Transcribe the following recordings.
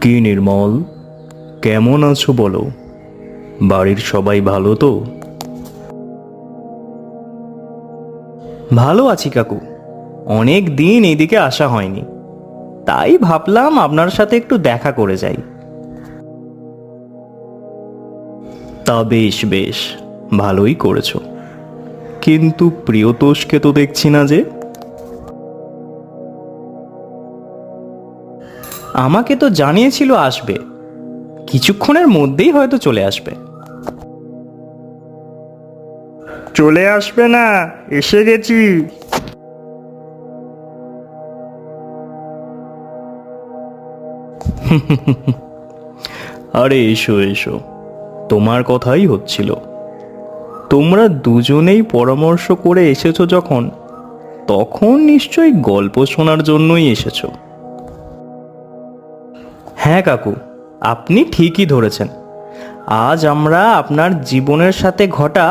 কি নির্মল, কেমন আছো বলো? বাড়ির সবাই ভালো তো? ভালো আছি কাকু। অনেক দিন এইদিকে আসা হয়নি, তাই ভাবলাম আপনার সাথে একটু দেখা করে যাই। তা বেশ বেশ, ভালোই করেছো। কিন্তু প্রিয়তোষকে তো দেখছি না যে। আমাকে তো জানিয়েছিল আসবে, কিছুক্ষণের মধ্যেই হয়তো চলে আসবে। চলে আসবে না, এসে গেছি। আরে এসো এসো, তোমার কথাই হচ্ছিল। তোমরা দুজনেই পরামর্শ করে এসেছো যখন, তখন নিশ্চয়ই গল্প শোনার জন্যই এসেছো। হ্যাঁ কাকু, আপনি ঠিকই ধরেছেন। আজ আমরা আপনার জীবনের সাথে ঘটা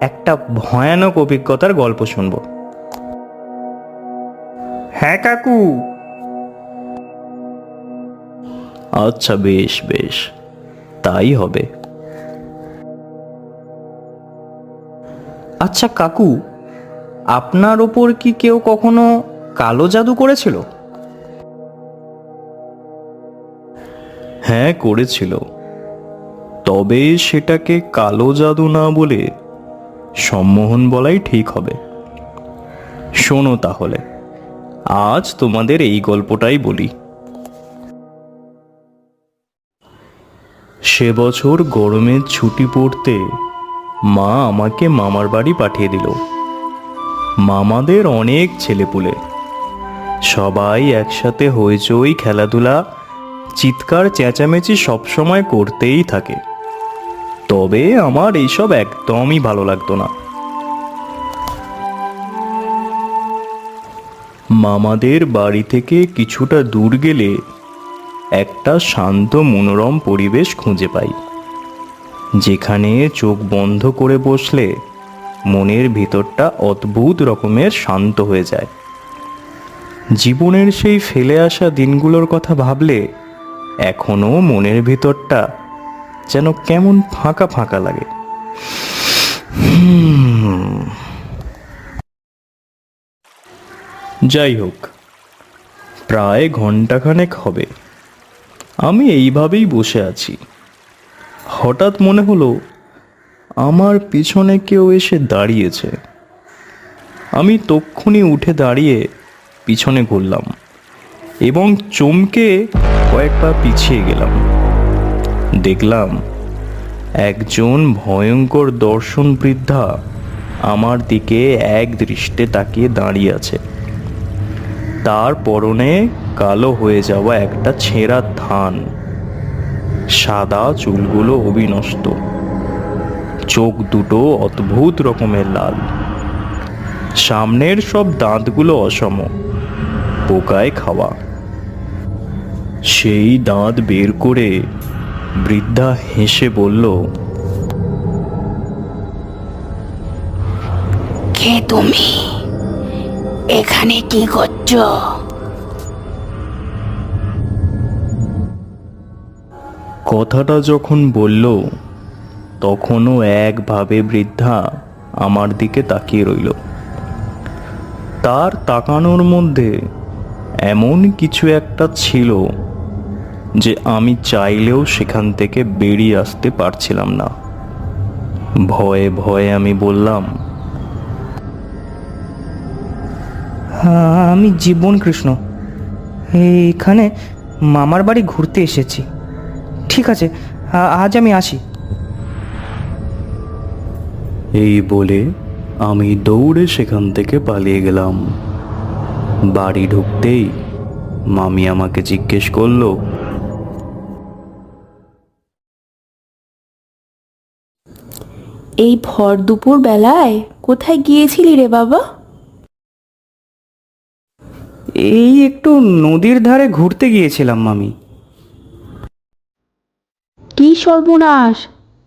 একটা ভয়ানক অভিজ্ঞতার গল্প শুনব। হ্যাঁ কাকু। আচ্ছা বেশ বেশ, তাই হবে। আচ্ছা কাকু, আপনার ওপর কি কেউ কখনো কালো জাদু করেছিল? হ্যাঁ করেছিল, তবে সেটাকে কালো জাদু না বলে সম্মোহন বলাই ঠিক হবে। শোনো তাহলে, আজ তোমাদের এই গল্পটাই বলি। সে বছর গরমের ছুটি পড়তে মা আমাকে মামার বাড়ি পাঠিয়ে দিল। মামাদের অনেক ছেলেপুলে, সবাই একসাথে হইচই খেলাধুলা চিৎকার চেঁচামেচি সবসময় করতেই থাকে। তবে আমার এইসব একদমই ভালো লাগতো না। মামাদের বাড়ি থেকে কিছুটা দূর গেলে একটা শান্ত মনোরম পরিবেশ খুঁজে পাই, যেখানে চোখ বন্ধ করে বসলে মনের ভিতরটা অদ্ভুত রকমের শান্ত হয়ে যায়। জীবনের সেই ফেলে আসা দিনগুলোর কথা ভাবলে এখনো মনের ভিতরটা যেন কেমন ফাঁকা ফাঁকা লাগে। যাই হোক, প্রায় ঘন্টাখানেক হবে আমি এইভাবেই বসে আছি। হঠাৎ মনে হলো আমার পিছনে কেউ এসে দাঁড়িয়েছে। আমি তক্ষুনি উঠে দাঁড়িয়ে পিছনে ঘুরলাম এবং চমকে কয়েক পা পিছিয়ে গেলাম। দেখলাম একজন ভয়ঙ্কর দর্শন বৃদ্ধা আমার দিকে এক দৃষ্টে তাকিয়ে দাঁড়িয়ে আছে। তার পরনে কালো হয়ে যাওয়া একটা ছেঁড়া থান, সাদা চুলগুলো অবিনষ্ট, চোখ দুটো অদ্ভুত রকমের লাল, সামনের সব দাঁতগুলো অসম, পোকায় খাওয়া। সেই দাঁত বের করে বৃদ্ধা হেসে বলল, কে তুমি? এখানে কি করছো? কথাটা যখন বলল তখনও একভাবে বৃদ্ধা আমার দিকে তাকিয়ে রইল। তার তাকানোর মধ্যে এমন কিছু একটা ছিল যে আমি চাইলেও সেখান থেকে বেরিয়ে আসতে পারছিলাম না। ভয়ে ভয়ে আমি বললাম, আমি জীবন কৃষ্ণ, এখানে মামার বাড়ি ঘুরতে এসেছি। ঠিক আছে, আজ আমি আসি। এই বলে আমি দৌড়ে সেখান থেকে পালিয়ে গেলাম। বাড়ি ঢুকতেই মামি আমাকে জিজ্ঞেস করলো, এই ভর দুপুর বেলায় কোথায় গিয়েছিলি রে বাবা? এই একটু নদীর ধারে ঘুরতে গিয়েছিলাম মামি। কি সর্বনাশ,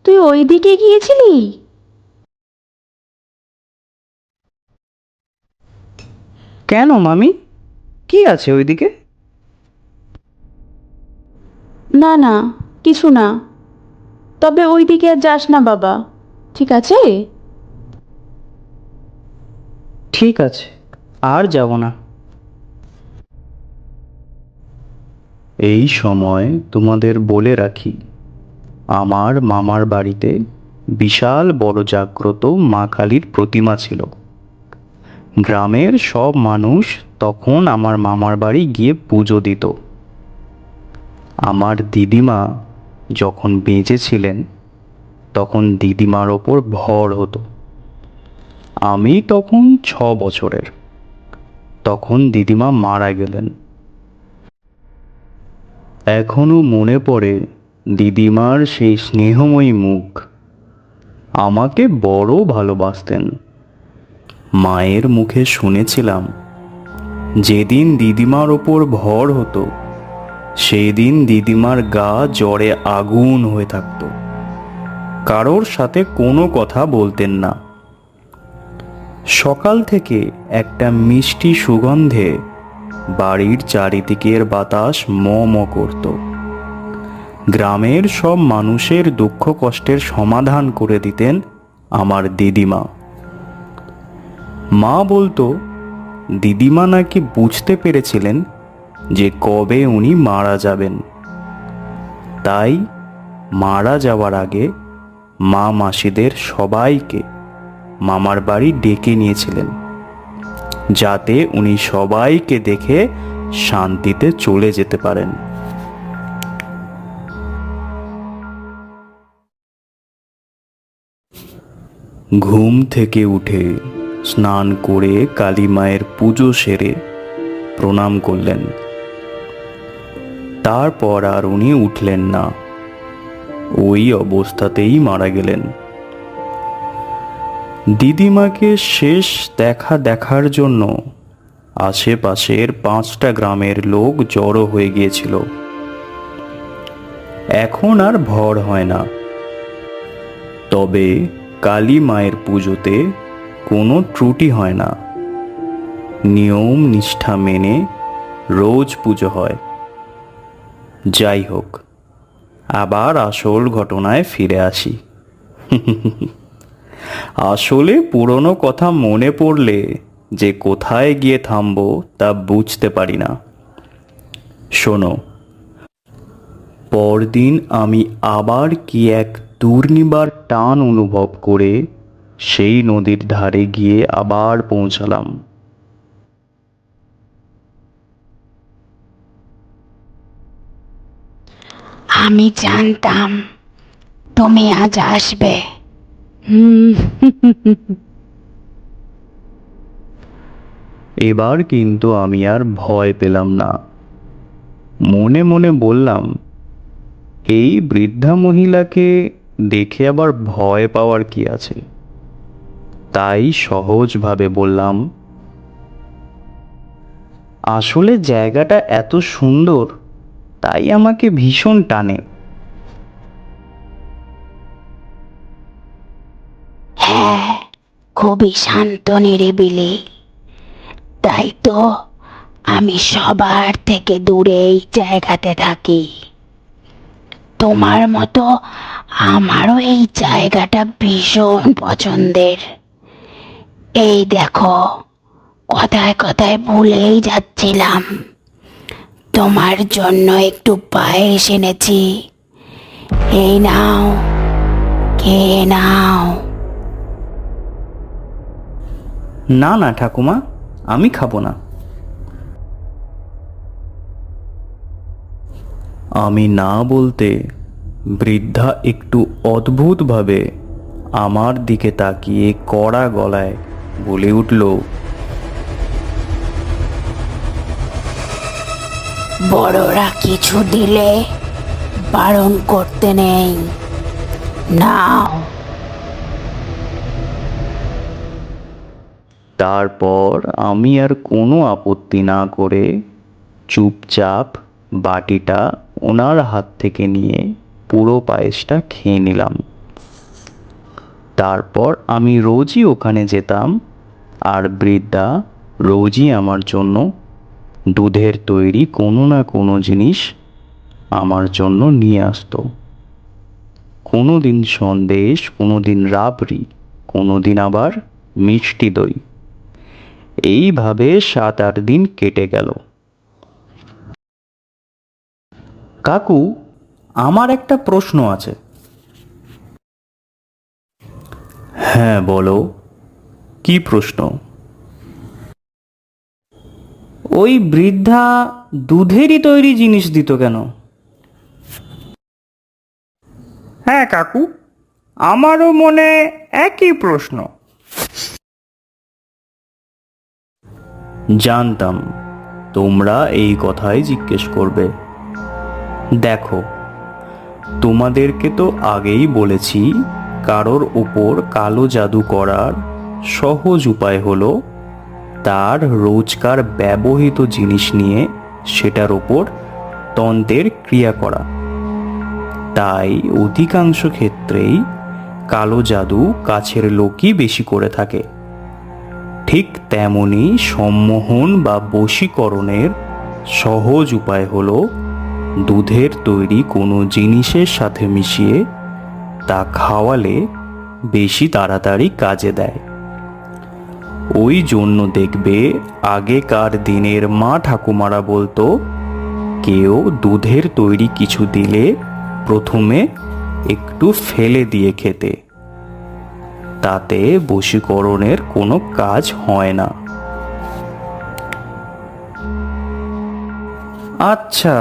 তুই ওইদিকে গিয়েছিলি? কেন মামি, কি আছে ওইদিকে? না না, কিছু না। তবে ওই দিকে আর যাস না বাবা, ঠিক আছে? ঠিক আছে, আর যাব না। এই সময় তোমাদের বলে রাখি, আমার মামার বাড়িতে বিশাল বড় জাগ্রত মা কালীর প্রতিমা ছিল। গ্রামের সব মানুষ তখন আমার মামার বাড়ি গিয়ে পুজো দিত। আমার দিদিমা যখন বেঁচে ছিলেন তখন দিদিমার ওপর ভর হতো। আমি তখন 6 বছরের। তখন দিদিমা মারা গেলেন। এখনো মনে পড়ে দিদিমার সেই স্নেহময়ী মুখ। আমাকে বড় ভালোবাসতেন। মায়ের মুখে শুনেছিলাম, যেদিন দিদিমার ওপর ভর হতো সেই দিন দিদিমার গা জ্বরে আগুন হয়ে থাকত। কারোর সাথে কোনো কথা বলতেন না। সকাল থেকে একটা মিষ্টি সুগন্ধে বাড়ির চারিদিকের বাতাস ম ম করত। গ্রামের সব মানুষের দুঃখ কষ্টের সমাধান করে দিতেন আমার দিদিমা। মা বলতো দিদিমা নাকি বুঝতে পেরেছিলেন যে কবে উনি মারা যাবেন। তাই মারা যাওয়ার আগে মা মাসিদের সবাইকে মামার বাড়ি ডেকে নিয়েছিলেন, যাতে উনি সবাইকে দেখে শান্তিতে চলে যেতে পারেন। ঘুম থেকে উঠে স্নান করে কালী মায়ের পুজো সেরে প্রণাম করলেন। তারপর আর উনি উঠলেন না, ওই অবস্থাতেই মারা গেলেন। দিদিমাকে শেষ দেখার জন্য আশেপাশের 5টা গ্রামের লোক জড়ো হয়ে গিয়েছিল। এখন আর ভর হয় না। তবে কালী মায়ের পুজোতে কোনো ত্রুটি হয় না। নিয়ম নিষ্ঠা মেনে রোজ পুজো হয়। যাই হোক, আবার আসল ঘটনায় ফিরে আসি। আসলে পুরনো কথা মনে পড়লে যে কোথায় গিয়ে থামবো তা বুঝতে পারি না। শোনো, পরদিন আমি আবার কি এক দুর্নিবার টান অনুভব করে সেই নদীর ধারে গিয়ে আবার পৌঁছালাম। আমি জানতাম তুমি আজ আসবে। এবার কিন্তু আমি আর ভয় পেলাম না। মনে মনে বললাম, এই বৃদ্ধা মহিলাকে দেখে আবার ভয় পাওয়ার কি আছে। তাই সহজভাবে বললাম, আসলে জায়গাটা এত সুন্দর, তাই আমাকে ভীষণ টানে। হ্যাঁ, খুবই শান্ত নিরিবিলি। তাই তো আমি সবার থেকে দূরে এই জায়গাতে থাকি। তোমার মতো আমারও এই জায়গাটা ভীষণ পছন্দের। এই দেখো, কথায় কথায় ভুলেই যাচ্ছিলাম, তোমার জন্য একটু পায়েস এনেছি। এই নাও, খেয়ে নাও। না না ঠাকুমা, আমি খাবো না। আমি না বলতে বৃদ্ধা একটু অদ্ভুতভাবে আমার দিকে তাকিয়ে কড়া গলায় বলে উঠল, বড়রা কিছু দিলে বারণ করতে নেই, নাও। তারপর আমি আর কোনো আপত্তি না করে চুপচাপ বাটিটা ওনার হাত থেকে নিয়ে পুরো পায়েসটা খেয়ে নিলাম। তারপর আমি রোজই ওখানে যেতাম, আর বৃদ্ধা রোজই আমার জন্য দুধের তৈরি কোনো না কোনো জিনিস আমার জন্য নিয়ে আসতো। কোনো দিন সন্দেশ, কোনো দিন রাবড়ি, কোনো দিন আবার মিষ্টি দই। এইভাবে 7-8 দিন কেটে গেল। কাকু, আমার একটা প্রশ্ন আছে। হ্যাঁ বলো, কি প্রশ্ন? ওই বৃদ্ধা দুধেরই তৈরি জিনিস দিত কেন? হ্যাঁ কাকু, আমারও মনে একই প্রশ্ন। জানতাম তোমরা এই কথাই জিজ্ঞেস করবে। দেখো, তোমাদেরকে তো আগেই বলেছি, কারোর উপর কালো জাদু করার সহজ উপায় হলো তার রোজকার ব্যবহৃত জিনিস নিয়ে সেটার ওপর তন্ত্রের ক্রিয়া করা। তাই অধিকাংশ ক্ষেত্রেই কালো জাদু কাছের লোকই বেশি করে থাকে। ঠিক তেমনি সম্মোহন বা বশীকরণের সহজ উপায় হলো দুধের তৈরি কোনো জিনিসের সাথে মিশিয়ে তা খাওয়ালে বেশি তাড়াতাড়ি কাজে দেয়। ওই জন্য দেখবে আগেকার দিনের মা ঠাকুমারা বলতো, কেউ দুধের তৈরি কিছু দিলে প্রথমে একটু ফেলে দিয়ে খেতে, তাতে বশীকরণের কোনো কাজ হয় না। আচ্ছা,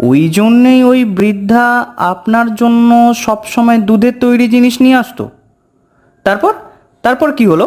ওই জন্যেই ওই বৃদ্ধা আপনার জন্য সবসময় দুধের তৈরি জিনিস নিয়ে আসতো। তারপর তারপর কি হলো?